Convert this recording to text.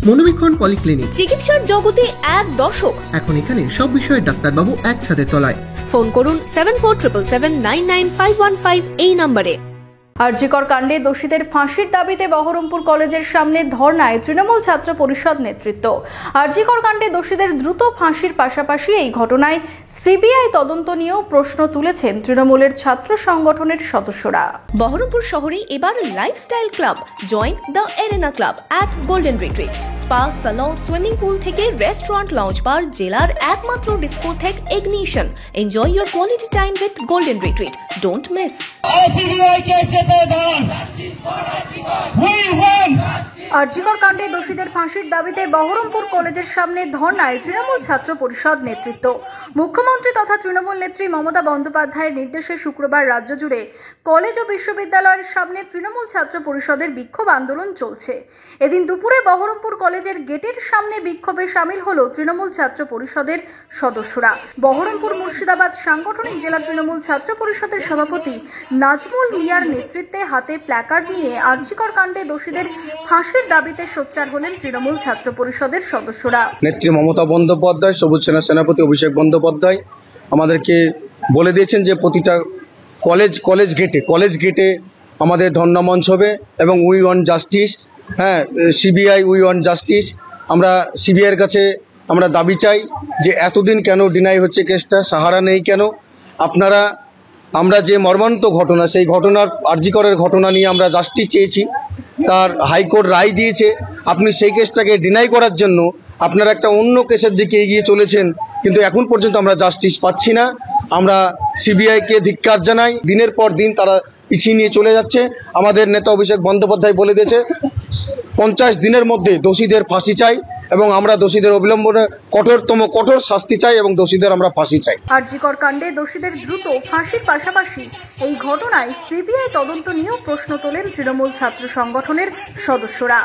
মনোবীক্ষণ polyclinic, চিকিৎসার জগতে এক দশক। এখন এখানে সব বিষয়ে ডাক্তারবাবু এক ছাদের তলায়। ফোন করুন 7477799515 এই নম্বরে। আরজিকর কাণ্ডে দোষীদের ফাঁসির দাবিতে বহরমপুর কলেজের সামনে ধর্নায় তৃণমূল ছাত্র পরিষদ নেতৃত্ব। আরজিকর কাণ্ডে দোষীদের দ্রুত ফাঁসির পাশাপাশি এই ঘটনায় সিবিআই তদন্ত নিয়েও প্রশ্ন তুলেছেন তৃণমূলের ছাত্র সংগঠনের সদস্যরা। বহরমপুর শহরে এবার lifestyle club, join the arena club at golden retreat. Spa, salon, swimming pool থেকে রেস্টুরেন্ট, লঞ্চ বার, জেলার একমাত্র discotheque ignition. Enjoy your quality time with golden retreat. Don't miss. RG Kar কাণ্ডে দোষীদের ফাঁসির দাবিতে বহরমপুর কলেজের সামনে ধর্নায় তৃণমূল ছাত্র পরিষদ নেতৃত্ব। মুখ্যমন্ত্রী তথা তৃণমূল নেত্রী মমতা বন্দ্যোপাধ্যায়ের নির্দেশে শুক্রবার রাজ্য জুড়ে কলেজ ও বিশ্ববিদ্যালয়ের সামনে তৃণমূল ছাত্র পরিষদের বিক্ষোভ আন্দোলন চলছে। এদিন দুপুরে বহরমপুর কলেজের গেটের সামনে বিক্ষোভে সামিল হল তৃণমূল ছাত্র পরিষদের সদস্যরা। বহরমপুর মুর্শিদাবাদ সাংগঠনিক জেলা তৃণমূল ছাত্র পরিষদের সভাপতি নাজমুল মিয়ার নেতৃত্বে হাতে প্ল্যাকার্ড নিয়ে আরজিকর কাণ্ডে দোষীদের ফাঁসির দাবিতে সোচ্চার হলেন তৃণমূল ছাত্র পরিষদের সদস্যরা। নেত্রী মমতা বন্দ্যোপাধ্যায়, সবুজ সেনা সেনাপতি অভিষেক বন্দ্যোপাধ্যায় আমাদেরকে বলে দিয়েছেন যে প্রতিটা কলেজ গেটে আমাদের ধর্ণা মঞ্চ হবে এবং উই ওয়ান্ট জাস্টিস। হ্যাঁ, সিবিআই, উই ওয়ান্ট জাস্টিস। আমরা সিবিআইয়ের কাছে আমরা দাবি চাই যে এতদিন কেন ডিনাই হচ্ছে কেসটা, সাহারা নেই কেন। আমরা যে মর্মান্তিক ঘটনা, সেই ঘটনার আরজিকরের ঘটনা নিয়ে আমরা জাস্টিস চেয়েছি, তার হাইকোর্ট রায় দিয়েছে। আপনি সেই কেসটাকে ডিনাই করার জন্য আপনারা একটা অন্য কেসের দিকে এগিয়ে চলেছেন, কিন্তু এখন পর্যন্ত আমরা জাস্টিস পাচ্ছি না। আমরা সিবিআইকে ধিক্কার জানাই। দিনের পর দিন তারা পিছিয়ে নিয়ে চলে যাচ্ছে। আমাদের নেতা অভিষেক বন্দ্যোপাধ্যায় বলে দিয়েছে 50 দিনের মধ্যে দোষীদের ফাঁসি চাই এবং আমরা দোষীদের অবিলম্বনে কঠোর শাস্তি চাই এবং দোষীদের আমরা ফাঁসি চাই। আরজিকর কাণ্ডে দোষীদের দ্রুত ফাঁসির পাশাপাশি এই ঘটনায় সিবিআই তদন্ত নিয়েও প্রশ্ন তোলেন তৃণমূল ছাত্র সংগঠনের সদস্যরা।